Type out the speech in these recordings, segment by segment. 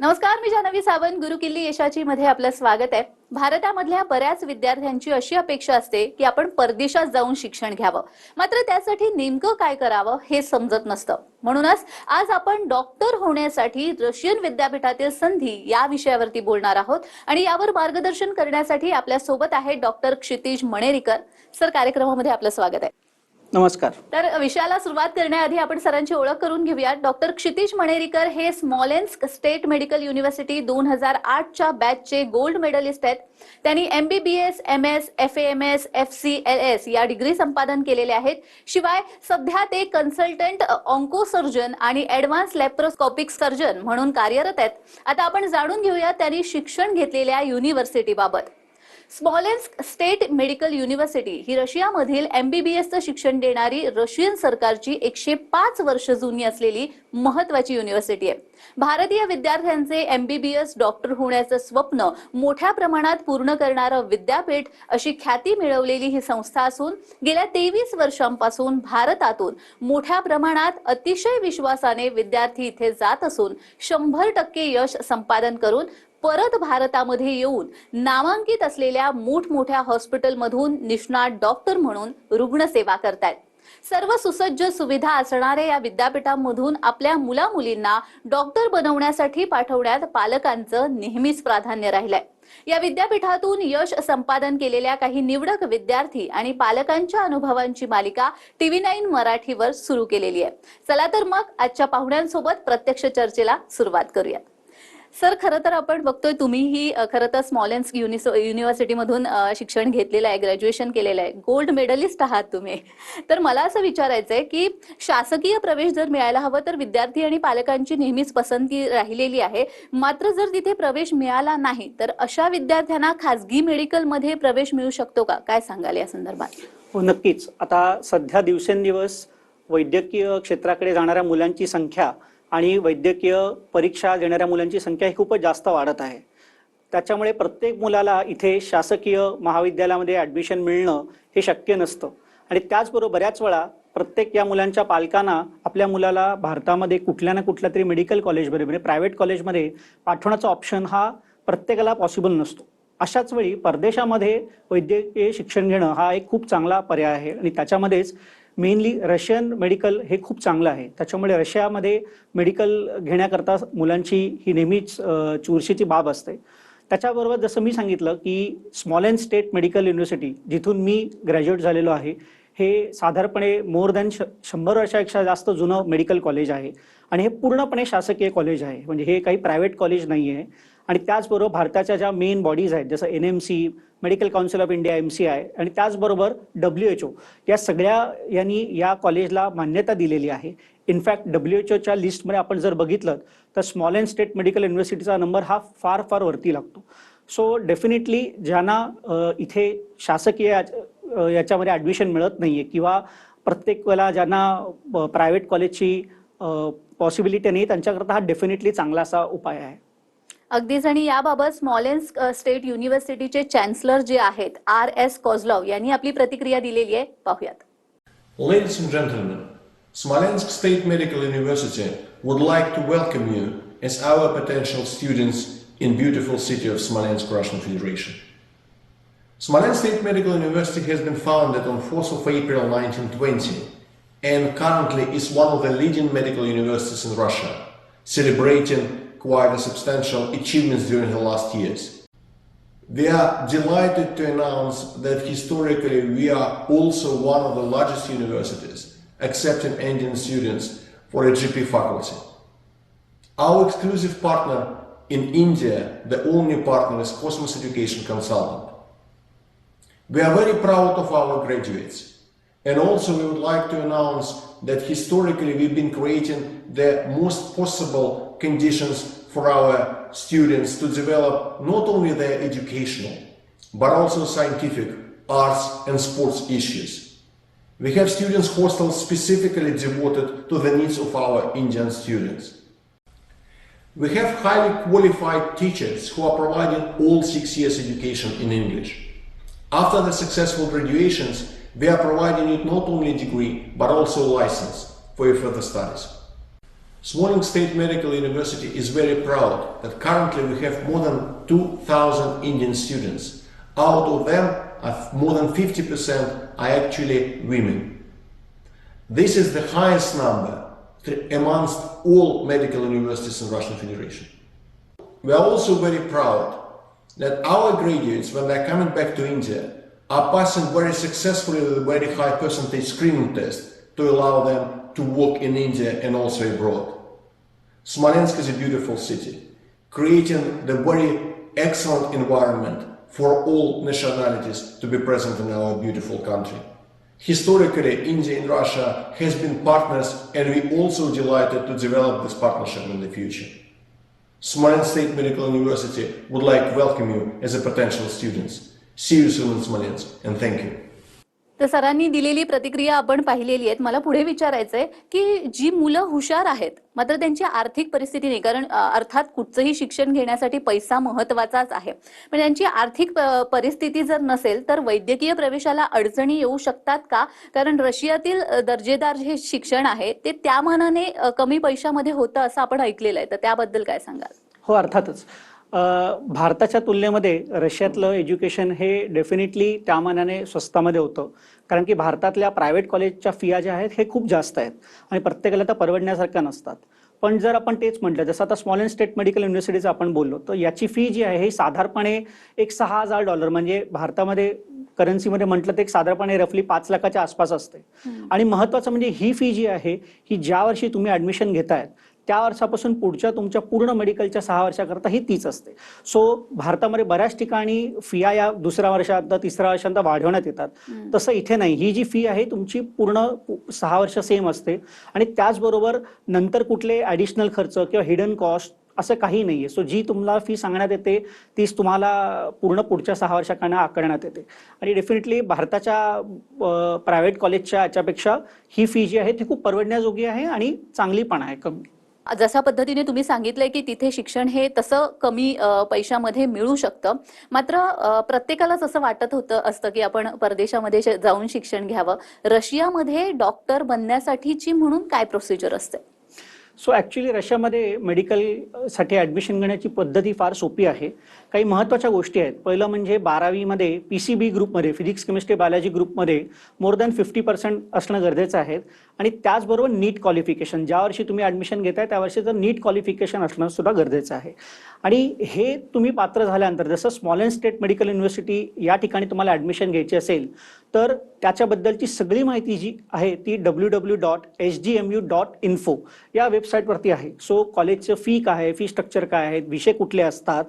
नमस्कार, मी जान्हवी सावंत. गुरुकिल्ली यशाची मध्ये आपलं स्वागत आहे. भारतामधल्या बऱ्याच विद्यार्थ्यांची अशी अपेक्षा असते की आपण परदेशात जाऊन शिक्षण घ्यावं, मात्र त्यासाठी नेमकं काय करावं हे समजत नसतं. म्हणूनच आज आपण डॉक्टर होण्यासाठी रशियन विद्यापीठातील संधी या विषयावरती बोलणार आहोत आणि यावर मार्गदर्शन करण्यासाठी आपल्या सोबत आहे डॉक्टर क्षितिज मणेरीकर. सर, कार्यक्रमामध्ये आपलं स्वागत आहे. नमस्कार. तर विषयाला सुरुवात करण्याआधी आपण सरांची ओळख करून घेऊया. डॉक्टर क्षितिज मणेरीकर हे स्मॉलेन्स्क स्टेट मेडिकल युनिव्हर्सिटी 2008च्या बॅचचे गोल्ड मेडलिस्ट आहेत. त्यांनी MBBS, MS, FAMS, FCLS या डिग्री संपादन केलेल्या आहेत. शिवाय सध्या ते कन्सल्टंट ऑन्कोसर्जन आणि ॲडव्हान्स लॅप्रोस्कोपिक सर्जन म्हणून कार्यरत आहेत. आता आपण जाणून घेऊया त्यांनी शिक्षण घेतलेल्या युनिव्हर्सिटीबाबत. स्मॉलेन्स्क स्टेट मेडिकल युनिव्हर्सिटी ही रशियामधील MBBSचं शिक्षण देणारी रशियन सरकारची 105 वर्ष जुनी असलेली महत्वाची युनिव्हर्सिटी आहे. भारतीय विद्यार्थ्यांचे MBBS डॉक्टर होण्याचं स्वप्न मोठ्या प्रमाणात पूर्ण करणारं विद्यापीठ अशी ख्याती मिळवलेली ही संस्था असून गेल्या 23 वर्षांपासून भारतातून मोठ्या प्रमाणात अतिशय विश्वासाने विद्यार्थी इथे जात असून 100% यश संपादन करून परत भारतामध्ये येऊन नामांकित असलेल्या मोठमोठ्या हॉस्पिटलमधून निष्णात डॉक्टर म्हणून रुग्णसेवा करतायत. सर्व सुसज्ज सुविधा असणाऱ्या या विद्यापीठांमधून आपल्या मुलामुलींना डॉक्टर बनवण्यासाठी पाठवण्यात पालकांचं नेहमीच प्राधान्य राहिलंय. या विद्यापीठातून यश संपादन केलेल्या काही निवडक विद्यार्थी आणि पालकांच्या अनुभवांची मालिका TV9 मराठीवर सुरू केलेली आहे. चला तर मग आजच्या पाहुण्यांसोबत प्रत्यक्ष चर्चेला सुरुवात करूया. सर, खरं तर आपण बघतोय तुम्हीही खरं तर स्मॉलेन्स्क युनिव्हर्सिटीमधून शिक्षण घेतलेलं आहे, ग्रॅज्युएशन केलेलं आहे, गोल्ड मेडलिस्ट आहात तुम्ही. तर मला असं विचारायचंय की शासकीय प्रवेश जर मिळायला हवं तर विद्यार्थी आणि पालकांची नेहमीच पसंती राहिलेली आहे, मात्र जर तिथे प्रवेश मिळाला नाही तर अशा विद्यार्थ्यांना खासगी मेडिकलमध्ये प्रवेश मिळू शकतो का? काय सांगाल या संदर्भात? हो, नक्कीच. आता सध्या दिवसेंदिवस वैद्यकीय क्षेत्राकडे जाणाऱ्या मुलांची संख्या आणि वैद्यकीय परीक्षा देणाऱ्या मुलांची संख्या ही खूपच जास्त वाढत आहे. त्याच्यामुळे प्रत्येक मुलाला इथे शासकीय महाविद्यालयामध्ये ॲडमिशन मिळणं हे शक्य नसतं आणि त्याचबरोबर बऱ्याच वेळा प्रत्येक या मुलांच्या पालकांना आपल्या मुलाला भारतामध्ये कुठल्या ना कुठल्या तरी मेडिकल कॉलेजमध्ये म्हणजे प्रायव्हेट कॉलेजमध्ये पाठवण्याचा ऑप्शन हा प्रत्येकाला पॉसिबल नसतो. अशाच वेळी परदेशामध्ये वैद्यकीय शिक्षण घेणं हा एक खूप चांगला पर्याय आहे आणि त्याच्यामध्येच मेनली रशियन मेडिकल हे खूप चांगलं आहे. त्याच्यामुळे रशियामध्ये मेडिकल घेण्याकरता मुलांची ही नेहमीच चुरशीची बाब असते. त्याच्याबरोबर जसं मी सांगितलं की स्मॉलेन्स्क स्टेट मेडिकल युनिव्हर्सिटी जिथून मी ग्रॅज्युएट झालेलो आहे, हे साधारणपणे मोर दॅन 100 वर्षापेक्षा जास्त जुनं मेडिकल कॉलेज आहे आणि हे पूर्णपणे शासकीय कॉलेज आहे, म्हणजे हे काही प्रायव्हेट कॉलेज नाही आहे. आणि त्याचबरोबर भारताच्या ज्या मेन बॉडीज आहेत जसं NMC, medical council of India MCI आणि त्याचबरोबर WHO या सगळ्या यांनी या कॉलेजला मान्यता दिलेली आहे. इनफॅक्ट WHOच्या लिस्टमध्ये आपण जर बघितलं तर स्मॉलेन्स्क स्टेट मेडिकल युनिव्हर्सिटीचा नंबर हा फार फार वरती लागतो. सो डेफिनेटली ज्यांना इथे शासकीय याच्यामध्ये ॲडमिशन मिळत नाहीये किंवा प्रत्येक वेळेला ज्यांना प्रायव्हेट कॉलेजची पॉसिबिलिटी नाही, त्यांच्याकरता हा डेफिनेटली चांगला असा उपाय आहे. अगदीच. आणि याबाबत स्मॉलेन्स्क स्टेट युनिव्हर्सिटीचे चॅन्सलर जे आहेत RS कोझलॉव यांनी आपली प्रतिक्रिया दिलेली आहे, पाहूयात. Ladies and gentlemen, Smolensk State Medical University would like to welcome you as our potential students in beautiful city of Smolensk, Russian Federation. Smolensk State Medical University has been founded on 4th of April 1920 and currently is one of the leading medical universities in Russia, celebrating quite a substantial achievements during the last years. We are delighted to announce that historically we are also one of the largest universities accepting Indian students for a GP faculty. Our exclusive partner in India, the only partner, is Cosmos Education Consultant. We are very proud of our graduates. And also we would like to announce that historically we've been creating the most possible conditions for our students to develop not only their educational but also scientific, arts and sports issues. We have students hostels specifically devoted to the needs of our Indian students. We have highly qualified teachers who are providing all 6 years education in English. After the successful graduations, we are providing you not only a degree but also a license for your further studies. Smolensk State Medical University is very proud that currently we have more than 2,000 Indian students. Out of them, more than 50% are actually women. This is the highest number amongst all medical universities in Russian Federation. We are also very proud that our graduates, when they are coming back to India, are passing very successfully with a very high percentage screening test to allow them to work in India and also abroad. Smolensk is a beautiful city, creating the very excellent environment for all nationalities to be present in our beautiful country. Historically, India and Russia has been partners, and we also delighted to develop this partnership in the future. Smolensk State Medical University would like to welcome you as a potential students. See you soon in Smolensk, and thank you. तर सरांनी दिलेली प्रतिक्रिया आपण पाहिलेली आहेत. मला पुढे विचारायचंय की जी मुलं हुशार आहेत मात्र त्यांची आर्थिक परिस्थिती नाही, कारण अर्थात कुठचंही शिक्षण घेण्यासाठी पैसा महत्वाचाच आहे, पण त्यांची आर्थिक परिस्थिती जर नसेल तर वैद्यकीय प्रवेशाला अडचणी येऊ शकतात का? कारण रशियातील दर्जेदार जे शिक्षण आहे ते त्या मानाने कमी पैशामध्ये होतं असं आपण ऐकलेलं आहे, तर त्याबद्दल काय सांगाल? हो, अर्थातच. भारताच्या तुलनेमध्ये रशियातलं एज्युकेशन हे डेफिनेटली त्या मानाने स्वस्तामध्ये होतं, कारण की भारतातल्या प्रायव्हेट कॉलेजच्या फिया ज्या आहेत हे खूप जास्त आहेत आणि प्रत्येकाला त्या परवडण्यासारख्या नसतात. पण जर आपण तेच म्हटलं, जसं आता स्मॉलेंस्क स्टेट मेडिकल युनिव्हर्सिटीचं आपण बोललो, तर याची फी जी आहे ही साधारणपणे एक $6,000 म्हणजे भारतामध्ये करन्सीमध्ये म्हटलं तर एक साधारणपणे रफली 5 लाखाच्या आसपास असते. आणि महत्वाचं म्हणजे ही फी जी आहे ही ज्या वर्षी तुम्ही ऍडमिशन घेतायत त्या वर्षापासून पुढच्या तुमच्या पूर्ण मेडिकलच्या 6 वर्षाकरता ही तीच असते. सो भारतामध्ये बऱ्याच ठिकाणी फिया या दुसऱ्या वर्षात तिसऱ्या वर्षांत वाढवण्यात येतात, तसं इथे नाही. ही जी फी आहे तुमची पूर्ण 6 वर्ष सेम असते आणि त्याचबरोबर नंतर कुठले ॲडिशनल खर्च किंवा हिडन कॉस्ट असं काही नाहीये. सो जी तुम्हाला फी सांगण्यात येते तीच तुम्हाला पूर्ण पुढच्या 6 वर्षांना आकारण्यात येते. आणि डेफिनेटली भारताच्या प्रायव्हेट कॉलेजच्या याच्यापेक्षा ही फी जी आहे ती खूप परवडण्याजोगी आहे आणि चांगली पण आहे. जशा पद्धतीने तुम्ही सांगितलंय की तिथे शिक्षण हे तसं कमी पैशामध्ये मिळू शकतं, मात्र प्रत्येकालाच असं वाटत असतं की आपण परदेशामध्ये जाऊन शिक्षण घ्यावं. रशियामध्ये डॉक्टर बनण्यासाठीची म्हणून काय प्रोसिजर असते? सो ॲक्च्युली रशियामध्ये मेडिकलसाठी ॲडमिशन घेण्याची पद्धती फार सोपी आहे. काही महत्त्वाच्या गोष्टी आहेत. पहिलं म्हणजे 12वीमध्ये PCB ग्रुपमध्ये, फिजिक्स केमिस्ट्री बायोलॉजी ग्रुपमध्ये मोर दॅन 50% असणं गरजेचं आहे. आणि त्याचबरोबर नीट क्वालिफिकेशन, ज्या वर्षी तुम्ही ॲडमिशन घेताय त्या वर्षीचं नीट क्वालिफिकेशन असणं सुद्धा गरजेचं आहे. आणि हे तुम्ही पात्र झाल्यानंतर, जसं स्मॉलेंस्क स्टेट मेडिकल युनिव्हर्सिटी या ठिकाणी तुम्हाला ॲडमिशन घ्यायची असेल तर त्याच्याबद्दलची सगळी माहिती जी आहे ती www.sgmu.info या वेबसाईटवरती आहे. सो कॉलेजचं फी काय आहे, फी स्ट्रक्चर काय आहे, विषय कुठले असतात,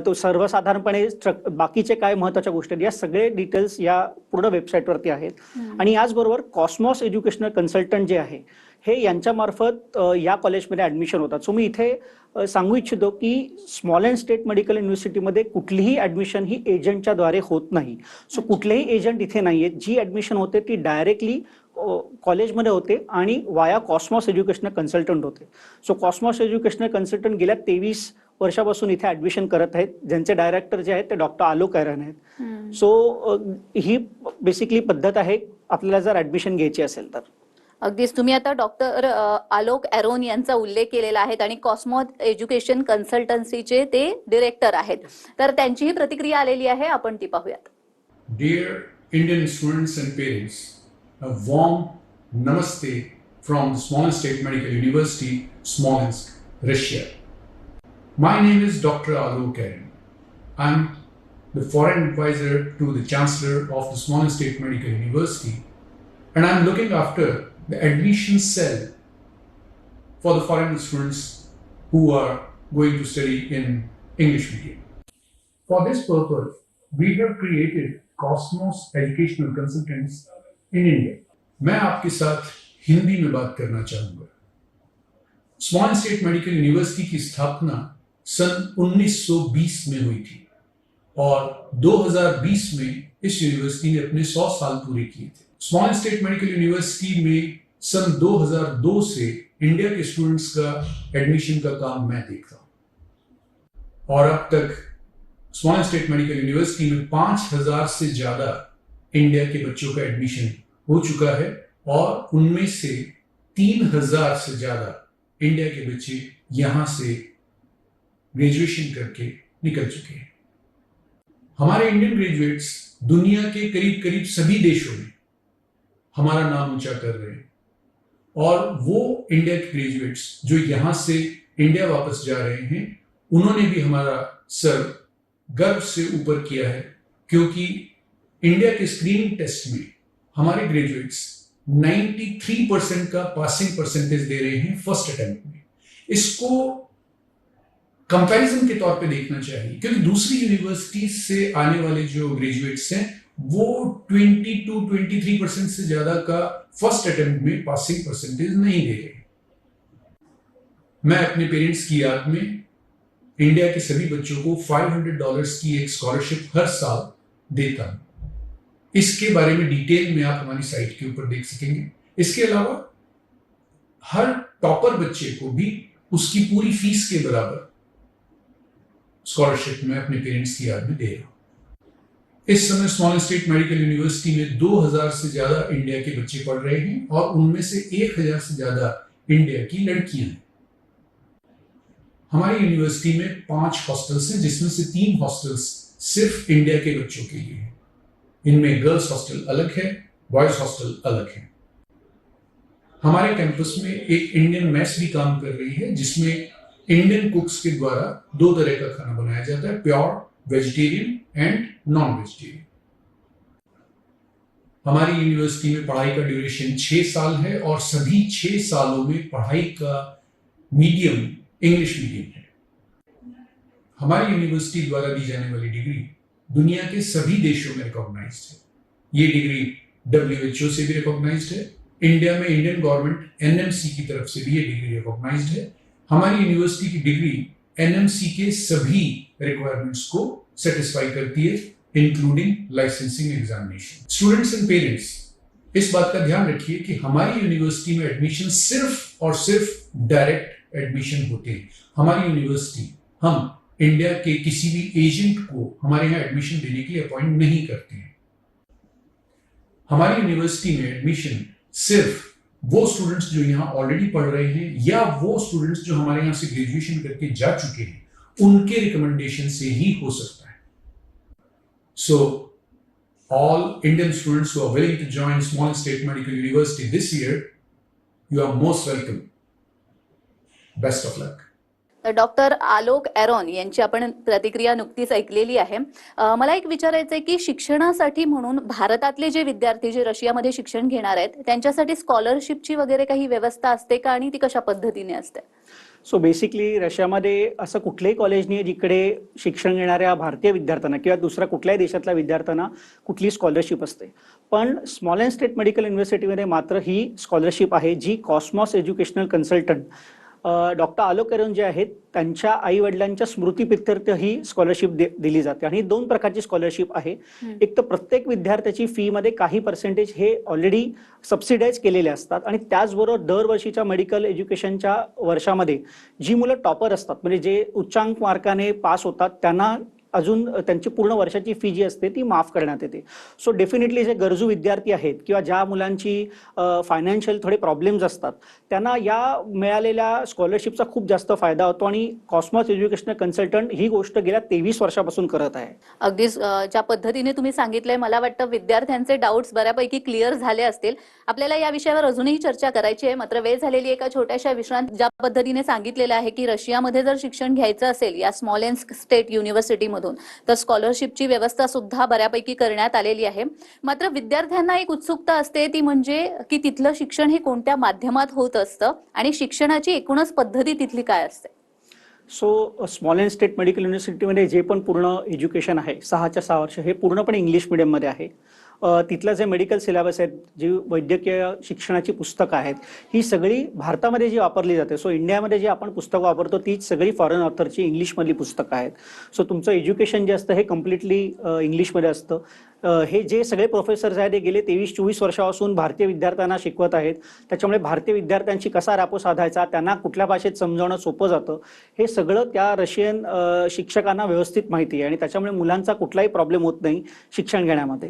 तो सर्वसाधारणपणे बाकीचे काय महत्त्वाच्या गोष्टी आहेत, या सगळे डिटेल्स या पूर्ण वेबसाईटवरती आहेत. आणि याचबरोबर कॉस्मॉस एज्युकेशनल कन्सल्टंट जे आहे हे यांच्यामार्फत या कॉलेजमध्ये ॲडमिशन होतात. सो मी इथे सांगू इच्छितो की स्मॉलेंस्क स्टेट मेडिकल युनिव्हर्सिटीमध्ये कुठलीही ॲडमिशन ही एजंटच्या द्वारे होत नाही. सो कुठलेही एजंट इथे नाही आहेत. जी ॲडमिशन होते ती डायरेक्टली कॉलेजमध्ये होते आणि वाया कॉस्मॉस एज्युकेशनल कन्सल्टंट होते. सो कॉस्मॉस एज्युकेशनल कन्सल्टंट गेल्या 23 वर्षापासून इथे ॲडमिशन करत आहेत, ज्यांचे डायरेक्टर जे आहेत ते डॉक्टर आलोक ॲरन आहेत. सो ही बेसिकली पद्धत आहे आपल्याला जर ॲडमिशन घ्यायची असेल तर. अगदीच तुम्ही आता डॉक्टर आलोक एरोन यांचा उल्लेख केलेला आहे आणि कॉस्मॉस एज्युकेशन कन्सल्टन्सीचे ते डिरेक्टर आहेत, तर त्यांची ही प्रतिक्रिया आलेली आहे, आपण ती पाहूयात. Dear Indian students and parents, a warm namaste from the Smolensk State Medical University, Smolensk, Russia. My name is Dr. Alok Aaron. I'm the foreign advisor to the Chancellor of the Smolensk State Medical University, and I'm looking after the admission cell for the foreign students who are going to study in English medium. For this purpose, we have created Cosmos Educational Consultants in India. मैं आपके साथ हिंदी में बात करना चाहूंगा. स्मॉलेंस्क state medical university की स्थापना सन 1920 में हुई थी और 2020 में इस यूनिवर्सिटी ने अपने 100 साल पूरे किए थे. स्मॉलेंस्क स्टेट मेडिकल यूनिवर्सिटी में सन 2002 से इंडिया के स्टूडेंट्स का एडमिशन का काम मैं देखता हूं और अब तक स्मॉलेंस्क स्टेट मेडिकल यूनिवर्सिटी में 5000 से ज्यादा इंडिया के बच्चों का एडमिशन हो चुका है और उनमें से 3000 से ज्यादा इंडिया के बच्चे यहाँ से ग्रेजुएशन करके निकल चुके हैं। हमारे इंडियन ग्रेजुएट्स दुनिया के करीब करीब सभी देशों में हमारा नाम ऊंचा कर रहे हैं, और वो इंडिया के ग्रेजुएट्स जो यहाँ से इंडिया वापस जा रहे हैं, उन्होंने भी हमारा सर गर्व से ऊपर किया है, क्योंकि इंडिया के स्क्रीनिंग टेस्ट में हमारे ग्रेजुएट्स 93% का पासिंग परसेंटेज दे रहे हैं फर्स्ट अटेम्प्ट में। इसको कंपैरिजन के तौर पे देखना चाहिए, क्योंकि दूसरी यूनिवर्सिटी से आने वाले जो ग्रेजुएट्स हैं वो 22-23% से ज्यादा का फर्स्ट अटेम्प्ट में पासिंग परसेंटेज नहीं दे रहे। मैं अपने पेरेंट्स की याद में इंडिया के सभी बच्चों को $500 की एक स्कॉलरशिप हर साल देता हूं। इसके बारे में डिटेल में आप हमारी साइट के ऊपर देख सकेंगे। इसके अलावा हर टॉपर बच्चे को भी उसकी पूरी फीस के बराबर स्कॉलरशिप मैं अपने पेरेंट्स की याद में दे रहा हूं। इस समय स्मॉलेंस स्टेट मेडिकल यूनिवर्सिटी में 2000 से ज्यादा इंडिया के बच्चे पढ़ रहे हैं, और उनमें से 1000 से ज्यादा इंडिया की लड़कियां हैं। हमारी यूनिवर्सिटी में 5 हॉस्टल्स हैं, जिसमें से 3 हॉस्टल्स सिर्फ इंडिया के बच्चों के लिए हैं। इनमें गर्ल्स हॉस्टल अलग है, बॉयज हॉस्टल अलग है। हमारे कैंपस में एक इंडियन मेस भी काम कर रही है, जिसमें इंडियन कुक्स के द्वारा 2 तरह का खाना बनाया जाता है, pure vegetarian end non vegetarian. हमारी यूनिवर्सिटी में पढ़ाई का ड्यूरेशन 6 साल है, और सभी 6 सालों में पढ़ाई का मीडियम इंग्लिश मीडियम है। हमारी यूनिवर्सिटी द्वारा दी जाने वाली डिग्री दुनिया के सभी देशों में रिकॉग्नाइज्ड है। ये डिग्री WHO से भी रिकॉग्नाइज्ड है। इंडिया में इंडियन गवर्नमेंट NMC की तरफ से भी ये डिग्री रिकॉग्नाइज्ड है। हमारी यूनिवर्सिटी की डिग्री NMC के सभी रिक्वायरमेंट्स को सेटिस्फाई करती है, including licensing examination. Students and parents, इस बात का ध्यान रखिए कि हमारी यूनिवर्सिटी में एडमिशन सिर्फ और सिर्फ डायरेक्ट एडमिशन होते हैं। हमारी यूनिवर्सिटी हम इंडिया के किसी भी एजेंट को हमारे यहाँ एडमिशन देने के लिए अपॉइंट नहीं करते हैं। हमारी यूनिवर्सिटी में एडमिशन सिर्फ वो स्टूडेंट्स जो यहाँ ऑलरेडी पढ़ रहे हैं, या वो स्टूडेंट्स जो हमारे यहाँ से ग्रेजुएशन करके जा चुके हैं, उनके रिकमेंडेशन से ही हो सकता है। So all Indian students who are willing to join Smolensk state medical university this year, you are most welcome. Best of luck. तर डॉक्टर आलोक एरॉन यांची आपण प्रतिक्रिया नुकतीच ऐकलेली आहे। मला एक विचारायचं आहे की शिक्षणासाठी म्हणून भारतातले जे विद्यार्थी जे रशियामध्ये शिक्षण घेणार आहेत, त्यांच्यासाठी स्कॉलरशिपची वगैरे काही व्यवस्था असते का, आणि ती कशा पद्धतीने असते? सो बेसिकली रशियामध्ये असं कुठलंही कॉलेज नाही जिकडे शिक्षण घेणाऱ्या भारतीय विद्यार्थ्यांना किंवा दुसऱ्या कुठल्याही देशातल्या विद्यार्थ्यांना कुठली स्कॉलरशिप असते। पण स्मॉलेंस स्टेट मेडिकल युनिव्हर्सिटीमध्ये मात्र ही स्कॉलरशिप आहे, जी Cosmos educational consultant doctor Alok Aaron जे आहेत त्यांच्या आई वडिलांच्या स्मृतीप्रित्यर्थ ही स्कॉलरशिप दिली जाते। आणि 2 प्रकारची स्कॉलरशिप आहे। एक तर प्रत्येक विद्यार्थ्याची फी मध्ये काही पर्सेंटेज हे ऑलरेडी सबसिडाइज केलेले असतात, आणि त्याचबरोबर दरवर्षीच्या मेडिकल एज्युकेशनच्या वर्षामध्ये जी मुलं टॉपर असतात, म्हणजे जे उच्चांक मार्काने पास होतात, त्यांना अजून त्यांची पूर्ण वर्षाची फी जी असते ती माफ करण्यात येते। सो डेफिनेटली जे गरजू विद्यार्थी आहेत किंवा ज्या मुलांची फायनान्शियल थोडे प्रॉब्लेम्स असतात, त्यांना या मिळालेल्या स्कॉलरशिपचा खूप जास्त फायदा होतो, आणि कॉस्मॉस एज्युकेशनल कन्सल्टंट ही गोष्ट गेल्या 23 वर्षापासून करत आहे। अगदीच ज्या पद्धतीने तुम्ही सांगितलंय, मला वाटतं विद्यार्थ्यांचे डाऊट्स बऱ्यापैकी क्लिअर झाले असतील। आपल्याला या विषयावर अजूनही चर्चा करायची आहे, मात्र वेळ झालेली एका छोट्याशा विश्रांत। ज्या पद्धतीने सांगितलेलं आहे की रशियामध्ये जर शिक्षण घ्यायचं असेल या स्मॉलेंस स्टेट युनिव्हर्सिटी तर स्कॉलरशिपची व्यवस्था सुद्धा बऱ्यापैकी करण्यात आलेली आहे। मात्र विद्यार्थ्यांना एक उत्सुकता असते, ती म्हणजे की तिथलं शिक्षण हे कोणत्या माध्यमात होत असतं, आणि शिक्षणाची एकूणच पद्धती तिथली काय असते? सो स्मॉलेंस स्टेट मेडिकल युनिव्हर्सिटीमध्ये जे पण पूर्ण एज्युकेशन आहे 6च्या 6 वर्ष हे पूर्णपणे इंग्लिश मीडियममध्ये आहे। तिथलं जे मेडिकल सिलेबस आहेत, जी वैद्यकीय शिक्षणाची पुस्तकं आहेत, ही सगळी भारतामध्ये जी वापरली जाते। सो इंडियामध्ये जी आपण पुस्तकं वापरतो तीच सगळी फॉरेन ऑथरची इंग्लिशमधली पुस्तकं आहेत। सो तुमचं एज्युकेशन जे असतं हे कम्प्लिटली इंग्लिशमध्ये असतं। हे जे सगळे प्रोफेसर्स आहेत ते गेले 23-24 वर्षापासून भारतीय विद्यार्थ्यांना शिकवत आहेत। त्याच्यामुळे भारतीय विद्यार्थ्यांशी कसा रापो साधायचा, त्यांना कुठल्या भाषेत समजावणं सोपं जातं, हे सगळं त्या रशियन शिक्षकांना व्यवस्थित माहिती आहे, आणि त्याच्यामुळे मुलांचा कुठलाही प्रॉब्लेम होत नाही शिक्षण घेण्यामध्ये।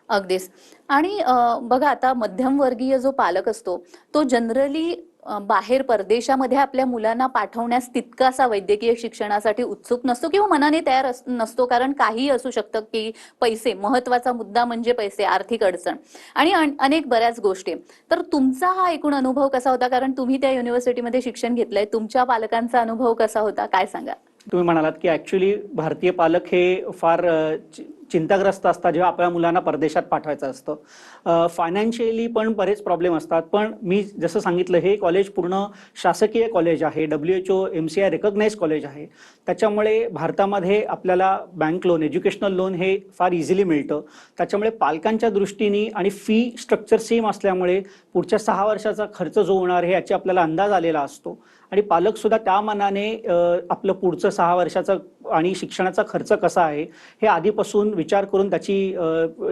अगदीच. आणि बघा आता मध्यमवर्गीय जो पालक असतो तो जनरली बाहेर परदेशामध्ये आपल्या मुलांना पाठवण्यास तितकासा वैद्यकीय शिक्षणासाठी उत्सुक नसतो किंवा मनाने तयार नसतो, कारण काही असू शकतं की पैसे, महत्वाचा मुद्दा म्हणजे पैसे, आर्थिक अडचण आणि अनेक बऱ्याच गोष्टी. तर तुमचा हा एकूण अनुभव कसा होता, कारण तुम्ही त्या युनिव्हर्सिटीमध्ये शिक्षण घेतलंय, तुमच्या पालकांचा अनुभव कसा होता, काय सांगा? तुम्ही म्हणालात की ऍक्च्युली भारतीय पालक हे फार चिंताग्रस्त असतात जेव्हा आपल्या मुलांना परदेशात पाठवायचं असतं. फायनान्शियली पण बरेच प्रॉब्लेम असतात. पण मी जसं सांगितलं, हे कॉलेज पूर्ण शासकीय कॉलेज आहे, WHO MCI रेकग्नाइज कॉलेज आहे. त्याच्यामुळे भारतामध्ये आपल्याला बँक लोन, एज्युकेशनल लोन हे फार इझिली मिळतं. त्याच्यामुळे पालकांच्या दृष्टीने आणि फी स्ट्रक्चर सेम असल्यामुळे पुढच्या 6 वर्षाचा खर्च जो होणार आहे याची आपल्याला अंदाज आलेला असतो आणि पालक सुद्धा त्या मानाने आपलं पुढचं 6 वर्षाचा आणि शिक्षणाचा खर्च कसा आहे हे आधीपासून विचार करून त्याची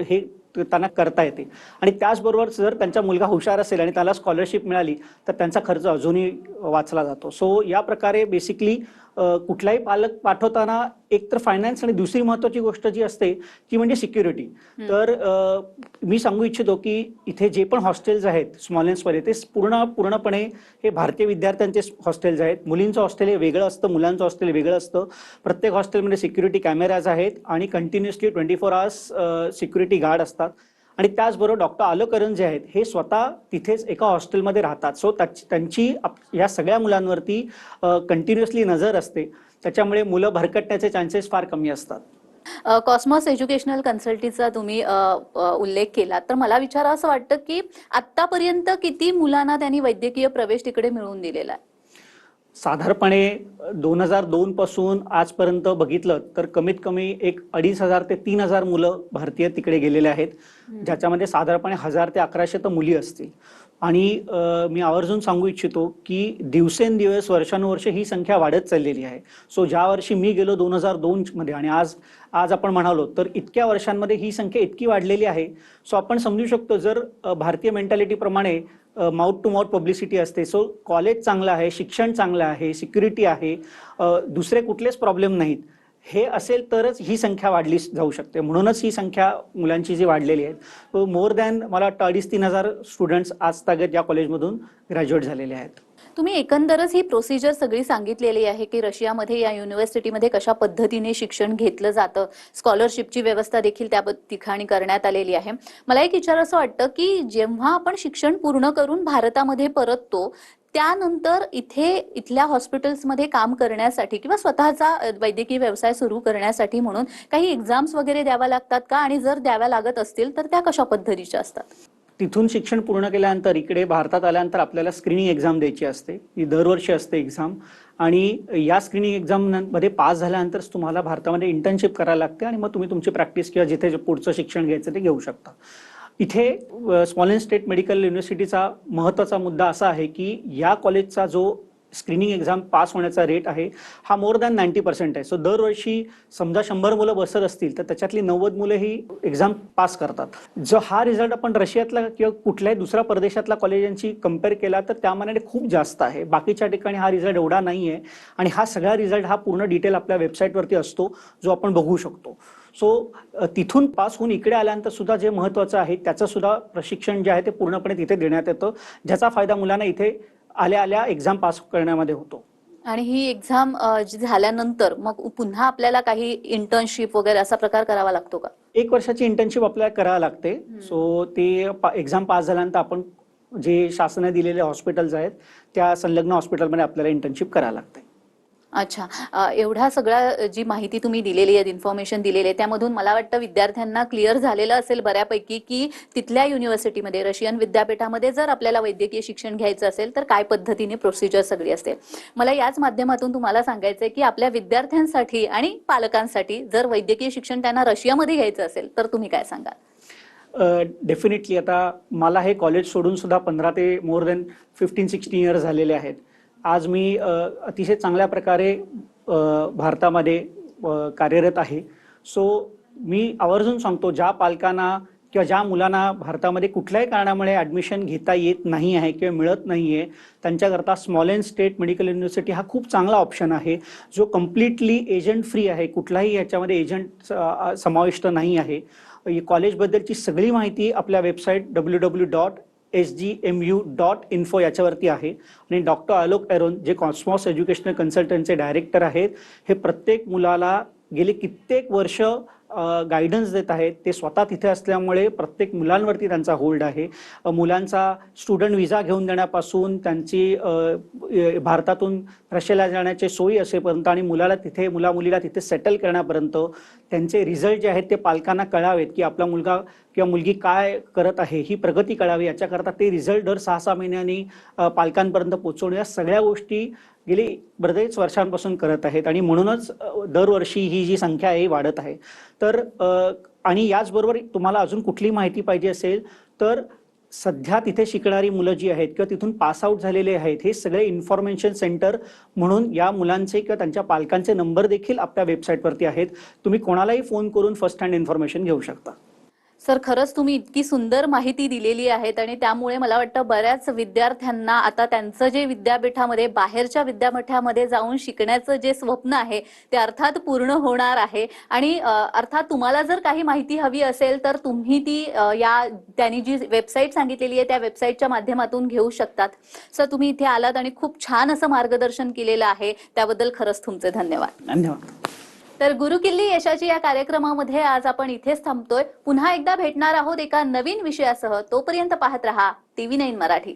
हे त्यांना करता येते. आणि त्याचबरोबर जर त्यांचा मुलगा हुशार असेल आणि त्याला स्कॉलरशिप मिळाली तर त्यांचा खर्च अजूनही वाचला जातो. सो या प्रकारे बेसिकली कुठलाही पालक पाठवताना एकतर फायनान्स आणि दुसरी महत्वाची गोष्ट जी असते ती म्हणजे सिक्युरिटी. तर मी सांगू इच्छितो की इथे जे पण हॉस्टेल्स आहेत स्मॉलेन्समध्ये ते पूर्णपणे हे भारतीय विद्यार्थ्यांचे हॉस्टेल्स आहेत. मुलींचं हॉस्टेल हे वेगळं असतं, मुलांचं हॉस्टेल वेगळं असतं. प्रत्येक हॉस्टेलमध्ये सिक्युरिटी कॅमेराज आहेत आणि कंटिन्युअसली 24 आवर्स सिक्युरिटी गार्ड असतात. आणि त्याचबरोबर डॉक्टर आलोकरन जे आहेत हे स्वतः तिथेच एका हॉस्टेलमध्ये राहतात. सो त्यांची या सगळ्या मुलांवरती कंटिन्युअसली नजर असते. त्याच्यामुळे मुलं भरकटण्याचे चान्सेस फार कमी असतात. कॉस्मॉस एज्युकेशनल कन्सल्टीचा तुम्ही उल्लेख केला, तर मला विचारावं असं वाटतं की आतापर्यंत किती मुलांना त्यांनी वैद्यकीय प्रवेश तिकडे मिळवून दिलेला आहे? साधारणपणे 2002 पासून आजपर्यंत बघितलं तर कमीत कमी एक 2500 ते 3000 मुलं भारतीय तिकडे गेलेले आहेत, ज्याच्यामध्ये साधारणपणे 1000 ते 1100 तर मुली असतील. आणि मी आवर्जून सांगू इच्छितो की दिवसेंदिवस वर्षानुवर्ष ही संख्या वाढत चाललेली आहे. सो ज्या वर्षी मी गेलो 2002 मध्ये आणि आज आपण म्हणालो तर इतक्या वर्षांमध्ये ही संख्या इतकी वाढलेली आहे. सो आपण समजू शकतो जर भारतीय मेंटॅलिटी प्रमाणे माउथ टू माउथ पब्लिसिटी असते. सो कॉलेज चांगलं आहे, शिक्षण चांगलं आहे, सिक्युरिटी आहे, दुसरे कुठलेच प्रॉब्लेम नाहीत, हे असेल तरच ही संख्या वाढली जाऊ शकते. म्हणूनच ही संख्या मुलांची जी वाढलेली आहे, मोर दॅन मला वाटतं 2500-3000 स्टुडंट्स आज तागत या कॉलेजमधून ग्रॅज्युएट झालेले आहेत. तुम्ही एकंदरच ही प्रोसिजर सगळी सांगितलेली आहे की रशियामध्ये या युनिव्हर्सिटीमध्ये कशा पद्धतीने शिक्षण घेतलं जातं, स्कॉलरशिपची व्यवस्था देखील त्या ठिकाणी करण्यात आलेली आहे. मला एक विचारावंसं वाटतं की जेव्हा आपण शिक्षण पूर्ण करून भारतामध्ये परततो त्यानंतर इथल्या हॉस्पिटल्समध्ये काम करण्यासाठी किंवा स्वतःचा वैद्यकीय व्यवसाय सुरू करण्यासाठी म्हणून काही एक्झाम्स वगैरे द्याव्या लागतात का, आणि जर द्याव्या लागत असतील तर त्या कशा पद्धतीच्या असतात? तिथून शिक्षण पूर्ण केल्यानंतर इकडे भारतात आल्यानंतर आपल्याला स्क्रीनिंग एक्झाम द्यायची असते. ही दरवर्षी असते एक्झाम. आणि या स्क्रीनिंग एक्झाममध्ये पास झाल्यानंतर तुम्हाला भारतामध्ये इंटर्नशिप करायला लागते आणि मग तुम्ही तुमची प्रॅक्टिस किंवा जिथे पुढचं शिक्षण घ्यायचं ते घेऊ शकता. इथे स्मॉलेन्स स्टेट मेडिकल युनिव्हर्सिटीचा महत्त्वाचा मुद्दा असा आहे की या कॉलेजचा जो स्क्रीनिंग एक्झाम पास होण्याचा रेट आहे हा मोर दॅन 90% आहे. सो दरवर्षी समजा 100 मुलं बसत असतील तर त्याच्यातली 90 मुलं ही एक्झाम पास करतात. जो हा रिझल्ट आपण रशियातला किंवा कुठल्याही दुसऱ्या परदेशातल्या कॉलेजांची कम्पेअर केला तर त्यामानाने खूप जास्त आहे. बाकीच्या ठिकाणी हा रिझल्ट एवढा नाही आहे. आणि हा सगळा रिझल्ट हा पूर्ण डिटेल आपल्या वेबसाईटवरती असतो जो आपण बघू शकतो. सो तिथून पास होऊन इकडे आल्यानंतर सुद्धा जे महत्त्वाचं आहे त्याचं सुद्धा प्रशिक्षण जे आहे ते पूर्णपणे तिथे देण्यात येतं, ज्याचा फायदा मुलांना इथे आल्या एक्झाम पास करण्यामध्ये होतो. आणि ही एक्झाम झाल्यानंतर मग पुन्हा आपल्याला काही इंटर्नशिप वगैरे असा प्रकार करावा लागतो का? 1 वर्षाची इंटर्नशिप आपल्याला करावी लागते. सो ते एक्झाम पास झाल्यानंतर आपण जे शासनाने दिलेले हॉस्पिटल्स आहेत त्या संलग्न हॉस्पिटलमध्ये आपल्याला इंटर्नशिप करावी लागते. अच्छा, एवढा सगळा जी माहिती तुम्ही दिलेली आहे, इन्फॉर्मेशन दिलेली आहे, त्यामधून मला वाटतं विद्यार्थ्यांना क्लिअर झालेलं असेल बऱ्यापैकी की तिथल्या युनिव्हर्सिटीमध्ये, रशियन विद्यापीठामध्ये जर आपल्याला वैद्यकीय शिक्षण घ्यायचं असेल तर काय पद्धतीने प्रोसिजर सगळी असते. मला याच माध्यमातून तुम्हाला सांगायचंय की आपल्या विद्यार्थ्यांसाठी आणि पालकांसाठी जर वैद्यकीय शिक्षण त्यांना रशियामध्ये घ्यायचं असेल तर तुम्ही काय सांगाल? डेफिनेटली आता मला हे कॉलेज सोडून सुद्धा 15 ते मोर दॅन 15-16 इयर्स झालेले आहेत. आज मी अतिशय चांगल्या प्रकारे भारतामध्ये कार्यरत आहे. सो मी आवर्जून सांगतो ज्या पालकांना किंवा ज्या मुलांना भारतामध्ये कुठल्याही कारणामुळे ॲडमिशन घेता येत नाही आहे किंवा मिळत नाही आहे त्यांच्याकरता स्मॉलेन्स स्टेट मेडिकल युनिव्हर्सिटी हा खूप चांगला ऑप्शन आहे जो कम्प्लिटली एजंट फ्री आहे. कुठलाही याच्यामध्ये एजंट समाविष्ट नाही आहे. कॉलेजबद्दलची सगळी माहिती आपल्या वेबसाईट www.sgmu.info याच्यावरती आहे. आणि डॉक्टर आलोक एरोन जे कॉस्मॉस एज्युकेशनल कन्सल्टंटचे डायरेक्टर आहेत, हे प्रत्येक मुलाला गेले कित्येक वर्ष गायडन्स देत आहेत. ते स्वतः तिथे असल्यामुळे प्रत्येक मुलांवरती त्यांचा होल्ड आहे. मुलांचा स्टुडंट व्हिसा घेऊन देण्यापासून त्यांची भारतातून रशियाला जाण्याची सोयी असेपर्यंत आणि मुला मुलीला तिथे सेटल करण्यापर्यंत त्यांचे रिझल्ट जे आहेत ते पालकांना कळावेत की आपला मुलगा किंवा मुलगी काय करत आहे, ही प्रगती कळावी, याच्याकरता ते रिझल्ट दर 6-6 महिन्यांनी पालकांपर्यंत पोहोचवणे, या सगळ्या गोष्टी गेली बरेच वर्षांपासून करत आहेत. आणि म्हणूनच दरवर्षी ही जी संख्या आहे वाढत आहे. तर आणि याचबरोबर तुम्हाला अजून कुठली माहिती पाहिजे असेल तर सध्या तिथे शिकणारी मुलं जी आहेत किंवा तिथून पास आउट झालेले आहेत, हे सगळे इन्फॉर्मेशन सेंटर म्हणून या मुलांचे किंवा त्यांच्या पालकांचे नंबर देखील आपल्या वेबसाईटवरती आहेत. तुम्ही कोणालाही फोन करून फर्स्ट हँड इन्फॉर्मेशन घेऊ शकता. सर, खरंच तुम्ही इतकी सुंदर माहिती दिलेली आहेत आणि त्यामुळे मला वाटतं बऱ्याच विद्यार्थ्यांना आता त्यांचं जे विद्यापीठामध्ये बाहेरच्या विद्यापीठामध्ये जाऊन शिकण्याचं जे स्वप्न आहे ते अर्थात पूर्ण होणार आहे. आणि अर्थात तुम्हाला जर काही माहिती हवी असेल तर तुम्ही ती त्यांनी जी वेबसाईट सांगितलेली आहे त्या वेबसाईटच्या माध्यमातून घेऊ शकतात. सर, तुम्ही इथे आलात आणि खूप छान असं मार्गदर्शन केलेलं आहे, त्याबद्दल खरंच तुमचे धन्यवाद. धन्यवाद. तर गुरुकिल्ली यशाची या कार्यक्रमामध्ये आज आपण इथेच थांबतोय. पुन्हा एकदा भेटणार आहोत एका नवीन विषयासह. तोपर्यंत पाहत रहा TV9 मराठी.